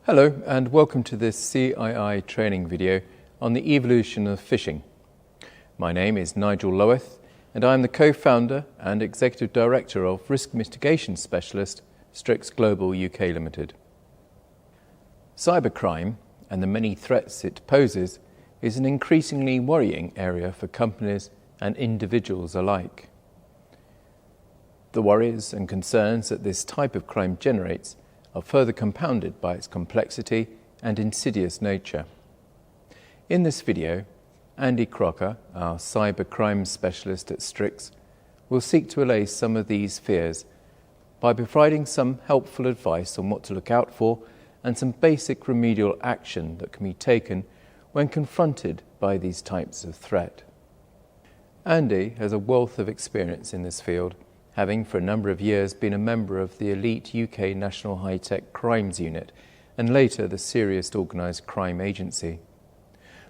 Hello and welcome to this CII training video on the evolution of phishing. My name is Nigel Loweth and I am the co-founder and executive director of risk mitigation specialist Strix Global UK Limited. Cybercrime and the many threats it poses is an increasingly worrying area for companies and individuals alike. The worries and concerns that this type of crime generates are further compounded by its complexity and insidious nature. In this video, Andy Crocker, our cybercrime specialist at Strix, will seek to allay some of these fears by providing some helpful advice on what to look out for and some basic remedial action that can be taken when confronted by these types of threat. Andy has a wealth of experience in this field, having for a number of years been a member of the elite UK National High-Tech Crimes Unit and later the Serious Organised Crime Agency.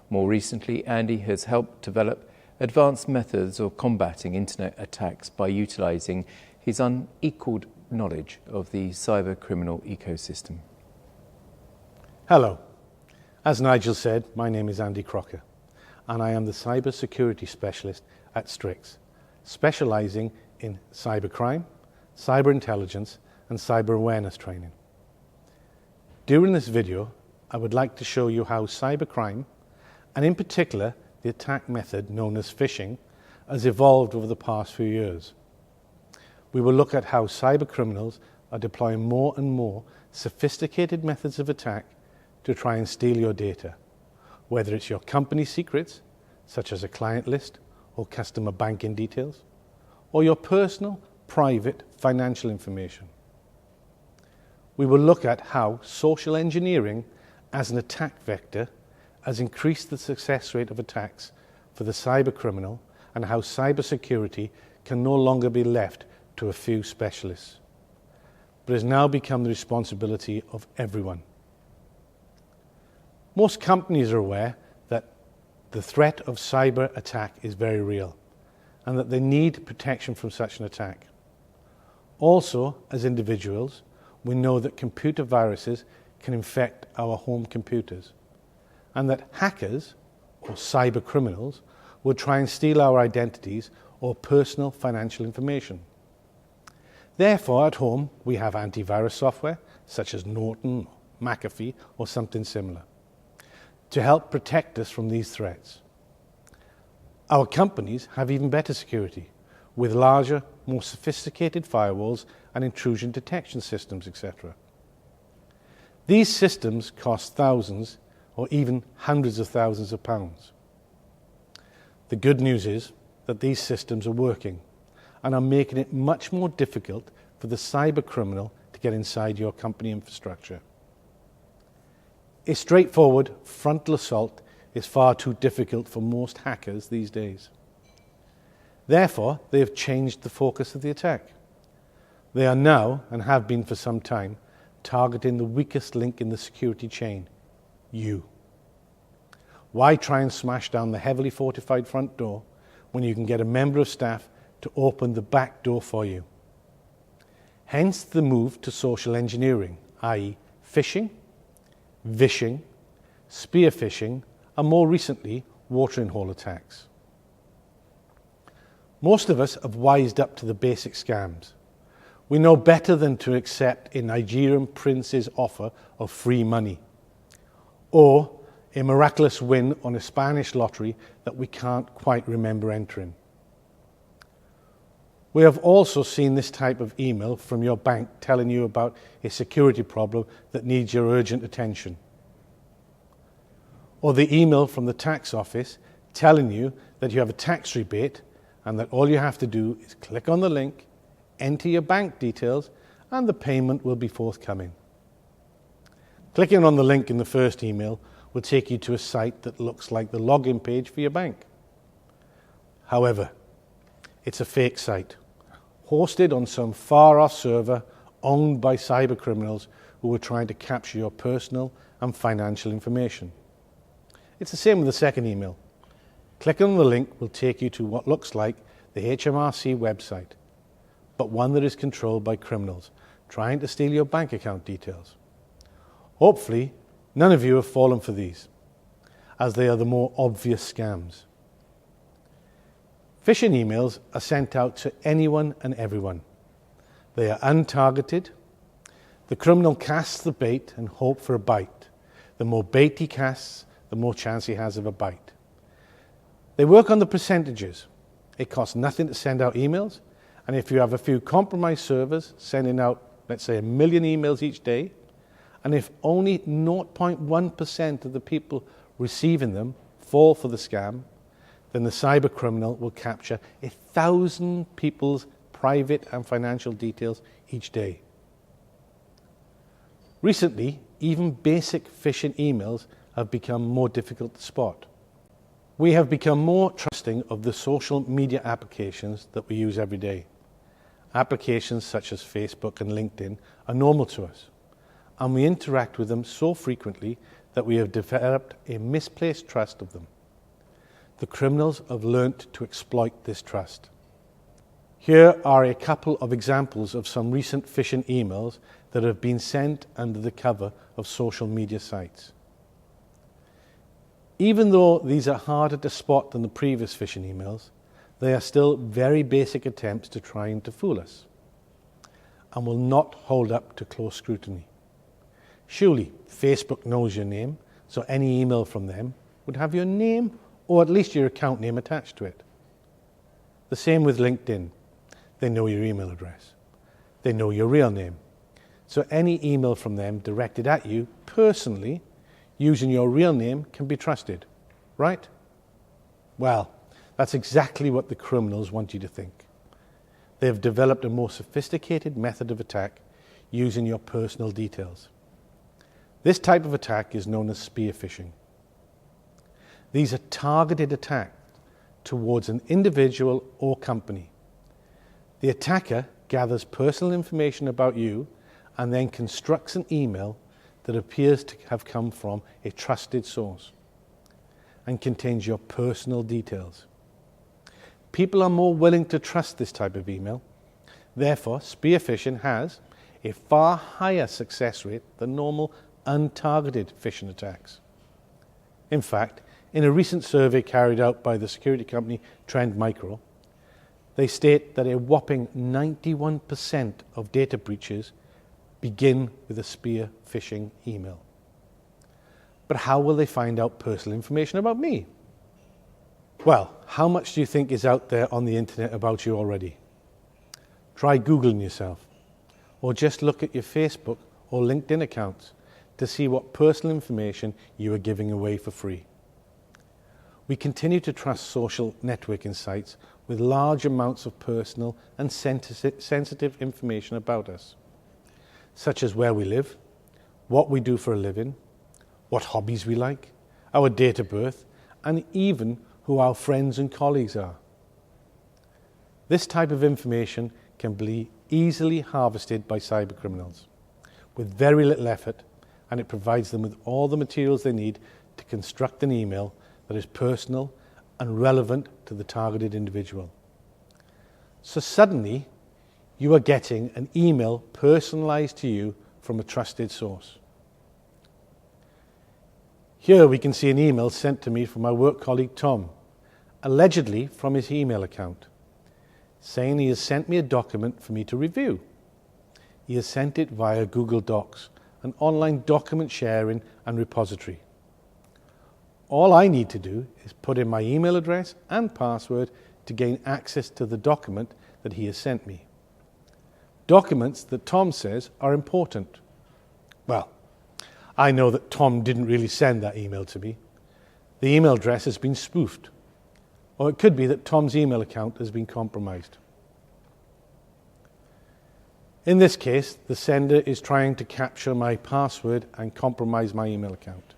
More recently, Andy has helped develop advanced methods of combating internet attacks by utilising his unequalled knowledge of the cyber criminal ecosystem. Hello. As Nigel said, my name is Andy Crocker and I am the cyber security specialist at Strix, specialising in cybercrime, cyber intelligence and cyber awareness training. During this video, I would like to show you how cybercrime, and in particular the attack method known as phishing, has evolved over the past few years. We will look at how cyber criminals are deploying more and more sophisticated methods of attack to try and steal your data, whether it's your company secrets, such as a client list or customer banking details, or your personal, private, financial information. We will look at how social engineering as an attack vector has increased the success rate of attacks for the cyber criminal and how cybersecurity can no longer be left to a few specialists, but has now become the responsibility of everyone. Most companies are aware that the threat of cyber attack is very real, and that they need protection from such an attack. Also, as individuals, we know that computer viruses can infect our home computers, and that hackers, or cyber criminals, will try and steal our identities or personal financial information. Therefore, at home, we have antivirus software, such as Norton, McAfee, or something similar, to help protect us from these threats. Our companies have even better security, with larger, more sophisticated firewalls and intrusion detection systems, etc. These systems cost thousands or even hundreds of thousands of pounds. The good news is that these systems are working and are making it much more difficult for the cyber criminal to get inside your company infrastructure. A straightforward frontal assault is far too difficult for most hackers these days. Therefore, they have changed the focus of the attack. They are now, and have been for some time, targeting the weakest link in the security chain, you. Why try and smash down the heavily fortified front door when you can get a member of staff to open the back door for you? Hence the move to social engineering, i.e. phishing, vishing, spear phishing, and more recently, watering hole attacks. Most of us have wised up to the basic scams. We know better than to accept a Nigerian prince's offer of free money, or a miraculous win on a Spanish lottery that we can't quite remember entering. We have also seen this type of email from your bank telling you about a security problem that needs your urgent attention, or the email from the tax office telling you that you have a tax rebate and that all you have to do is click on the link, enter your bank details, and the payment will be forthcoming. Clicking on the link in the first email will take you to a site that looks like the login page for your bank. However, it's a fake site, hosted on some far-off server owned by cyber criminals who are trying to capture your personal and financial information. It's the same with the second email. Clicking on the link will take you to what looks like the HMRC website, but one that is controlled by criminals trying to steal your bank account details. Hopefully, none of you have fallen for these, as they are the more obvious scams. Phishing emails are sent out to anyone and everyone. They are untargeted. The criminal casts the bait and hopes for a bite. The more bait he casts, the more chance he has of a bite. They work on the percentages. It costs nothing to send out emails, and if you have a few compromised servers sending out, let's say, 1 million emails each day, and if only 0.1% of the people receiving them fall for the scam, then the cyber criminal will capture 1,000 people's private and financial details each day. Recently, even basic phishing emails have become more difficult to spot. We have become more trusting of the social media applications that we use every day. Applications such as Facebook and LinkedIn are normal to us, and we interact with them so frequently that we have developed a misplaced trust of them. The criminals have learnt to exploit this trust. Here are a couple of examples of some recent phishing emails that have been sent under the cover of social media sites. Even though these are harder to spot than the previous phishing emails, they are still very basic attempts to try and to fool us, and will not hold up to close scrutiny. Surely Facebook knows your name, so any email from them would have your name or at least your account name attached to it. The same with LinkedIn. They know your email address. They know your real name. So any email from them directed at you personally using your real name can be trusted, right? Well, that's exactly what the criminals want you to think. They have developed a more sophisticated method of attack using your personal details. This type of attack is known as spear phishing. These are targeted attacks towards an individual or company. The attacker gathers personal information about you and then constructs an email that appears to have come from a trusted source and contains your personal details. People are more willing to trust this type of email. Therefore, spear phishing has a far higher success rate than normal untargeted phishing attacks. In fact, in a recent survey carried out by the security company Trend Micro, they state that a whopping 91% of data breaches begin with a spear phishing email. But how will they find out personal information about me? Well, how much do you think is out there on the internet about you already? Try Googling yourself, or just look at your Facebook or LinkedIn accounts to see what personal information you are giving away for free. We continue to trust social networking sites with large amounts of personal and sensitive information about us, such as where we live, what we do for a living, what hobbies we like, our date of birth, and even who our friends and colleagues are. This type of information can be easily harvested by cybercriminals with very little effort, and it provides them with all the materials they need to construct an email that is personal and relevant to the targeted individual. So suddenly, you are getting an email personalized to you from a trusted source. Here we can see an email sent to me from my work colleague Tom, allegedly from his email account, saying he has sent me a document for me to review. He has sent it via Google Docs, an online document sharing and repository. All I need to do is put in my email address and password to gain access to the document that he has sent me. Documents that Tom says are important. Well, I know that Tom didn't really send that email to me. The email address has been spoofed. Or it could be that Tom's email account has been compromised. In this case, the sender is trying to capture my password and compromise my email account.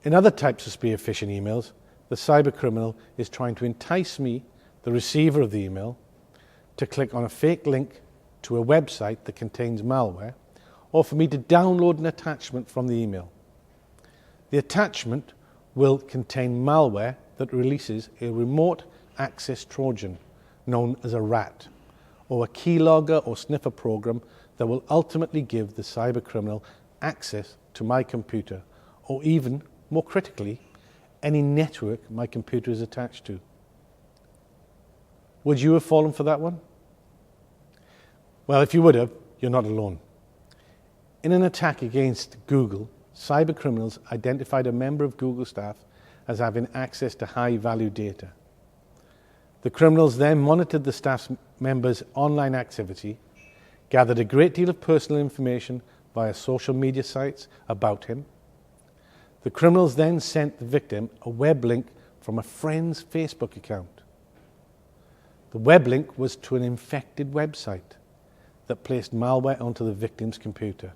In other types of spear phishing emails, the cybercriminal is trying to entice me, the receiver of the email, to click on a fake link to a website that contains malware, or for me to download an attachment from the email. The attachment will contain malware that releases a remote access Trojan, known as a RAT, or a keylogger or sniffer program that will ultimately give the cybercriminal access to my computer, or even, more critically, any network my computer is attached to. Would you have fallen for that one? Well, if you would have, you're not alone. In an attack against Google, cybercriminals identified a member of Google staff as having access to high-value data. The criminals then monitored the staff member's online activity, gathered a great deal of personal information via social media sites about him. The criminals then sent the victim a web link from a friend's Facebook account. The web link was to an infected website that placed malware onto the victim's computer.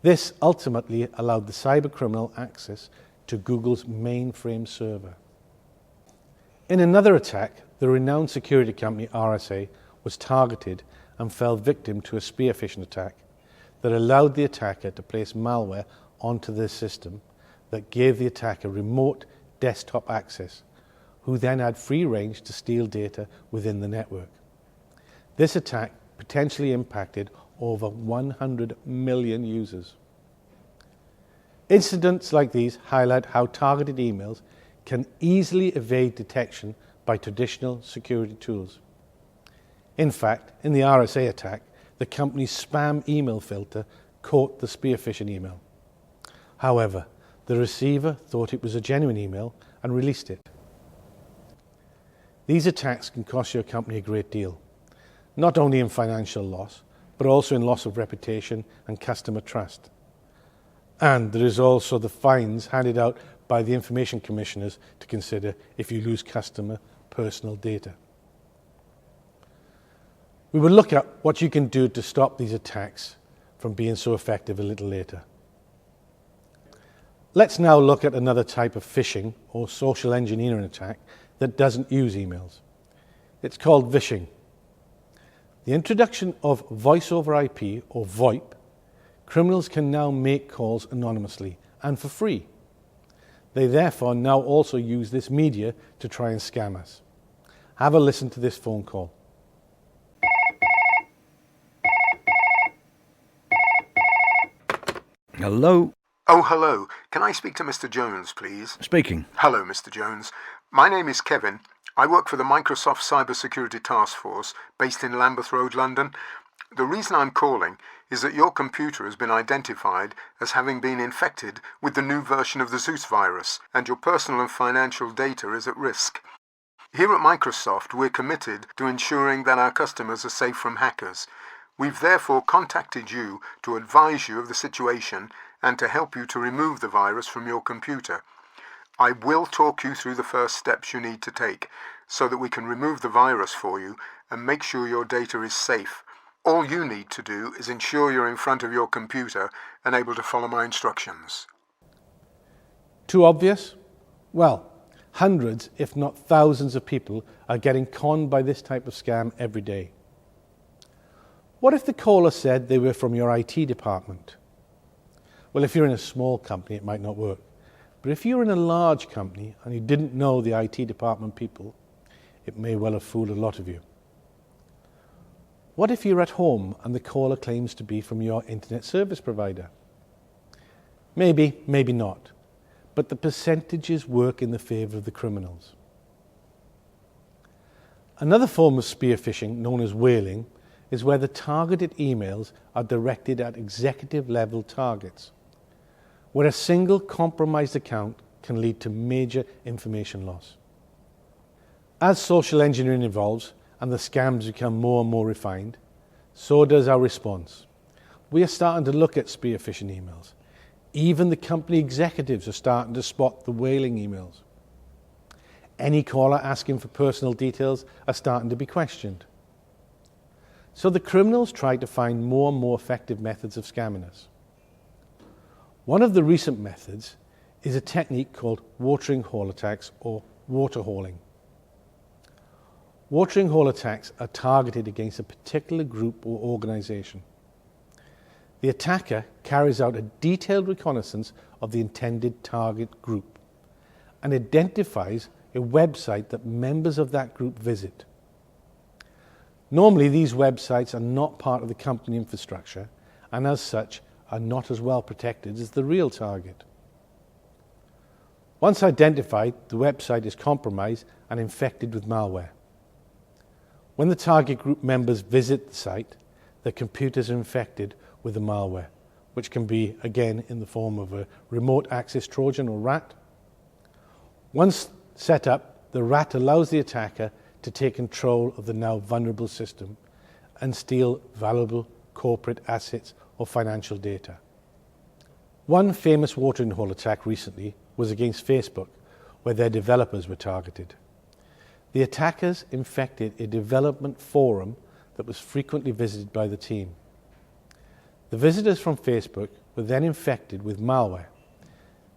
This ultimately allowed the cybercriminal access to Google's mainframe server. In another attack, the renowned security company RSA was targeted and fell victim to a spear phishing attack that allowed the attacker to place malware onto their system that gave the attacker remote desktop access, who then had free range to steal data within the network. This attack potentially impacted over 100 million users. Incidents like these highlight how targeted emails can easily evade detection by traditional security tools. In fact, in the RSA attack, the company's spam email filter caught the spear phishing email. However, the receiver thought it was a genuine email and released it. These attacks can cost your company a great deal, not only in financial loss, but also in loss of reputation and customer trust. And there is also the fines handed out by the information commissioners to consider if you lose customer personal data. We will look at what you can do to stop these attacks from being so effective a little later. Let's now look at another type of phishing or social engineering attack that doesn't use emails. It's called phishing. The introduction of voice over IP or VoIP, criminals can now make calls anonymously and for free. They therefore now also use this media to try and scam us. Have a listen to this phone call. Hello? Oh, hello. Can I speak to Mr. Jones, please? Speaking. Hello, Mr. Jones. My name is Kevin. I work for the Microsoft Cybersecurity Task Force based in Lambeth Road, London. The reason I'm calling is that your computer has been identified as having been infected with the new version of the Zeus virus, and your personal and financial data is at risk. Here at Microsoft, we're committed to ensuring that our customers are safe from hackers. We've therefore contacted you to advise you of the situation and to help you to remove the virus from your computer. I will talk you through the first steps you need to take so that we can remove the virus for you and make sure your data is safe. All you need to do is ensure you're in front of your computer and able to follow my instructions. Too obvious? Well, hundreds, if not thousands of people are getting conned by this type of scam every day. What if the caller said they were from your IT department? Well, if you're in a small company, it might not work. But if you're in a large company and you didn't know the IT department people, it may well have fooled a lot of you. What if you're at home and the caller claims to be from your internet service provider? Maybe, maybe not. But the percentages work in the favour of the criminals. Another form of spear phishing, known as whaling, is where the targeted emails are directed at executive-level targets, where a single compromised account can lead to major information loss. As social engineering evolves and the scams become more and more refined, so does our response. We are starting to look at spear phishing emails. Even the company executives are starting to spot the whaling emails. Any caller asking for personal details are starting to be questioned. So the criminals try to find more and more effective methods of scamming us. One of the recent methods is a technique called watering hole attacks or water holing. Watering hole attacks are targeted against a particular group or organization. The attacker carries out a detailed reconnaissance of the intended target group and identifies a website that members of that group visit. Normally, these websites are not part of the company infrastructure and as such are not as well protected as the real target. Once identified, the website is compromised and infected with malware. When the target group members visit the site, their computers are infected with the malware, which can be, again, in the form of a remote access Trojan or rat. Once set up, the rat allows the attacker to take control of the now vulnerable system and steal valuable corporate assets or financial data. One famous watering hole attack recently was against Facebook, where their developers were targeted. The attackers infected a development forum that was frequently visited by the team. The visitors from Facebook were then infected with malware.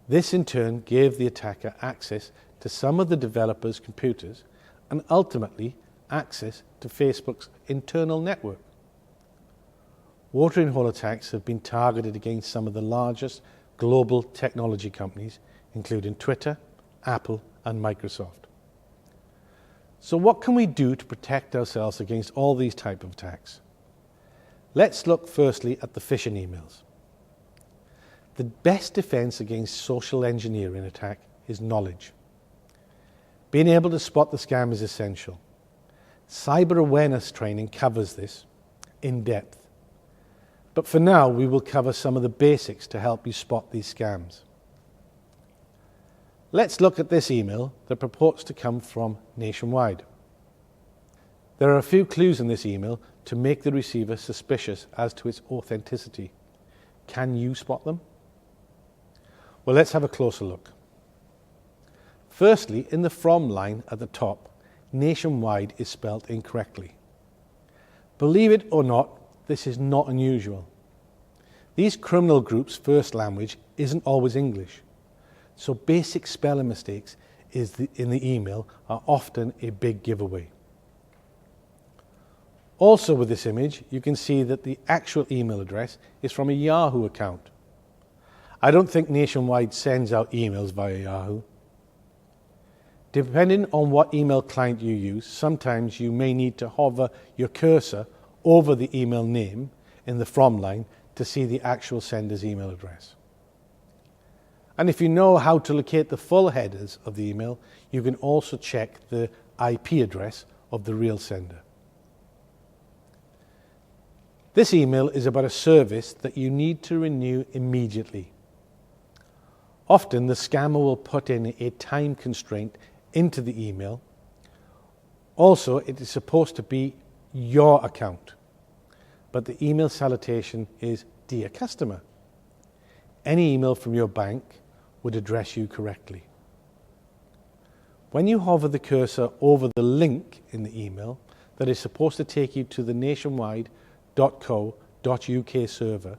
This in turn gave the attacker access to some of the developers' computers and ultimately access to Facebook's internal network. Watering hole attacks have been targeted against some of the largest global technology companies, including Twitter, Apple, and Microsoft. So what can we do to protect ourselves against all these types of attacks? Let's look firstly at the phishing emails. The best defense against social engineering attack is knowledge. Being able to spot the scam is essential. Cyber awareness training covers this in depth. But for now, we will cover some of the basics to help you spot these scams. Let's look at this email that purports to come from Nationwide. There are a few clues in this email to make the receiver suspicious as to its authenticity. Can you spot them? Well, let's have a closer look. Firstly, in the from line at the top, Nationwide is spelt incorrectly. Believe it or not, this is not unusual. These criminal groups' first language isn't always English, so basic spelling mistakes in the email are often a big giveaway. Also with this image, you can see that the actual email address is from a Yahoo account. I don't think Nationwide sends out emails via Yahoo. Depending on what email client you use, sometimes you may need to hover your cursor over the email name in the from line to see the actual sender's email address. And if you know how to locate the full headers of the email, you can also check the IP address of the real sender. This email is about a service that you need to renew immediately. Often the scammer will put in a time constraint into the email. Also, it is supposed to be your account, but the email salutation is Dear Customer. Any email from your bank would address you correctly. When you hover the cursor over the link in the email that is supposed to take you to the nationwide.co.uk server,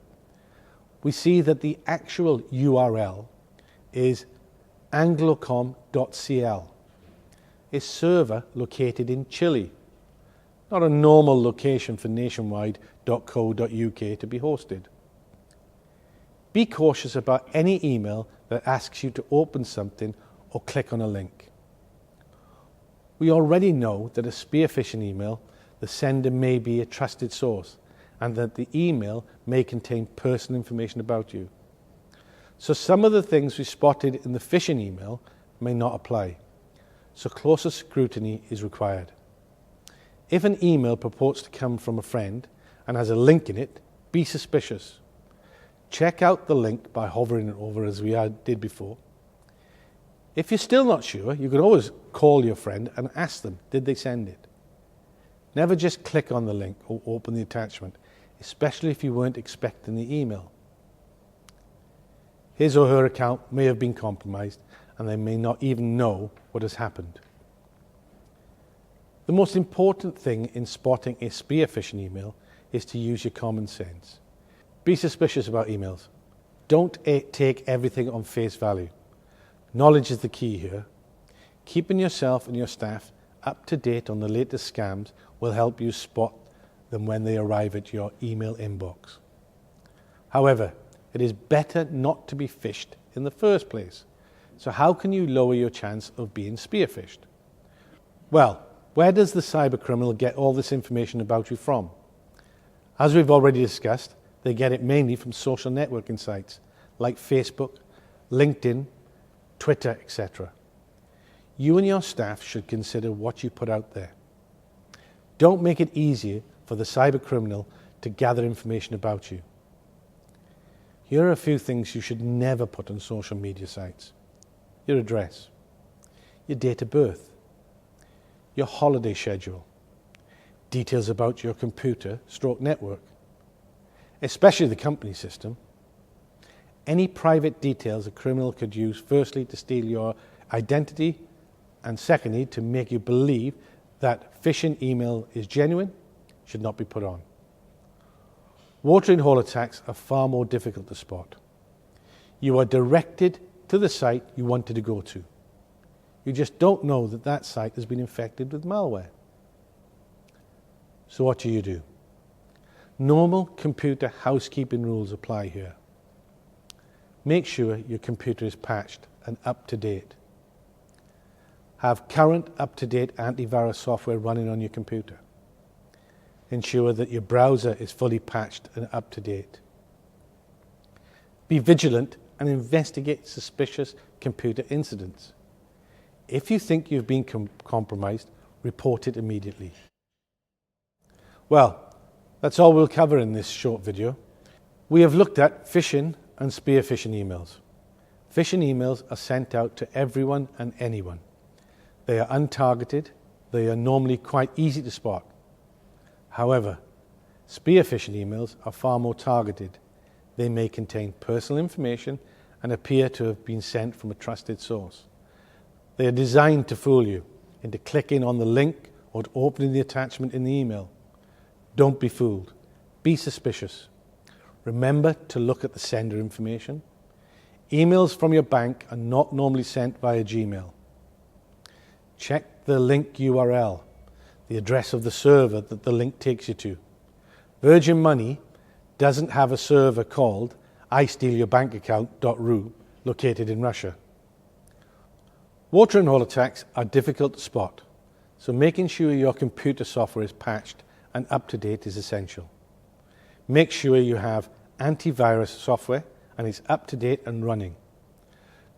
we see that the actual URL is anglocom.cl, a server located in Chile, not a normal location for nationwide.co.uk to be hosted. Be cautious about any email that asks you to open something or click on a link. We already know that a spear phishing email, the sender may be a trusted source and that the email may contain personal information about you. So some of the things we spotted in the phishing email may not apply. So closer scrutiny is required. If an email purports to come from a friend and has a link in it, be suspicious. Check out the link by hovering it over as we did before. If you're still not sure, you can always call your friend and ask them, did they send it? Never just click on the link or open the attachment, especially if you weren't expecting the email. His or her account may have been compromised and they may not even know what has happened. The most important thing in spotting a spear phishing email is to use your common sense. Be suspicious about emails. Don't take everything on face value. Knowledge is the key here. Keeping yourself and your staff up to date on the latest scams will help you spot them when they arrive at your email inbox. However, it is better not to be phished in the first place. So how can you lower your chance of being spear phished? Well, where does the cybercriminal get all this information about you from? As we've already discussed, They get it mainly from social networking sites like Facebook, LinkedIn, Twitter, etc. You and your staff should consider what you put out there. Don't make it easier for the cyber criminal to gather information about you. Here are a few things you should never put on social media sites. Your address, your date of birth, your holiday schedule, details about your computer/network, especially the company system, any private details a criminal could use, firstly to steal your identity and secondly to make you believe that phishing email is genuine, should not be put on. Watering hole attacks are far more difficult to spot. You are directed to the site you wanted to go to. You just don't know that that site has been infected with malware. So what do? Normal computer housekeeping rules apply here. Make sure your computer is patched and up to date. Have current up-to-date antivirus software running on your computer. Ensure that your browser is fully patched and up to date. Be vigilant and investigate suspicious computer incidents. If you think you've been compromised, report it immediately. Well, that's all we'll cover in this short video. We have looked at phishing and spear phishing emails. Phishing emails are sent out to everyone and anyone. They are untargeted. They are normally quite easy to spot. However, spear phishing emails are far more targeted. They may contain personal information and appear to have been sent from a trusted source. They are designed to fool you into clicking on the link or to opening the attachment in the email. Don't be fooled. Be suspicious. Remember to look at the sender information. Emails from your bank are not normally sent via Gmail. Check the link URL, the address of the server that the link takes you to. Virgin Money doesn't have a server called istealyourbankaccount.ru located in Russia. Watering hole attacks are difficult to spot, so making sure your computer software is patched and up to date is essential. Make sure you have antivirus software and it's up to date and running.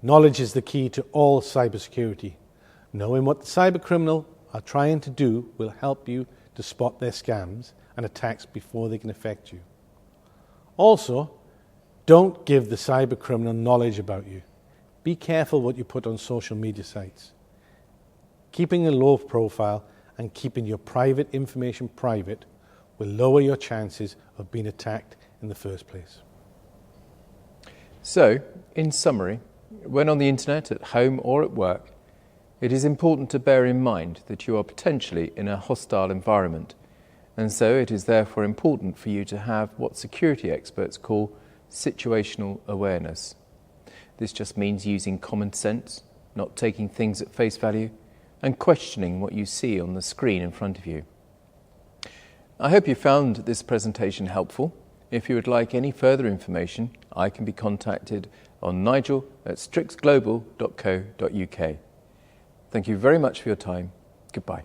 Knowledge is the key to all cybersecurity. Knowing what the cyber criminal are trying to do will help you to spot their scams and attacks before they can affect you. Also, don't give the cyber criminal knowledge about you. Be careful what you put on social media sites. Keeping a low profile and keeping your private information private will lower your chances of being attacked in the first place. So, in summary, when on the internet, at home or at work, it is important to bear in mind that you are potentially in a hostile environment, and so it is therefore important for you to have what security experts call situational awareness. This just means using common sense, not taking things at face value, and questioning what you see on the screen in front of you. I hope you found this presentation helpful. If you would like any further information, I can be contacted on nigel@strixglobal.co.uk. Thank you very much for your time. Goodbye.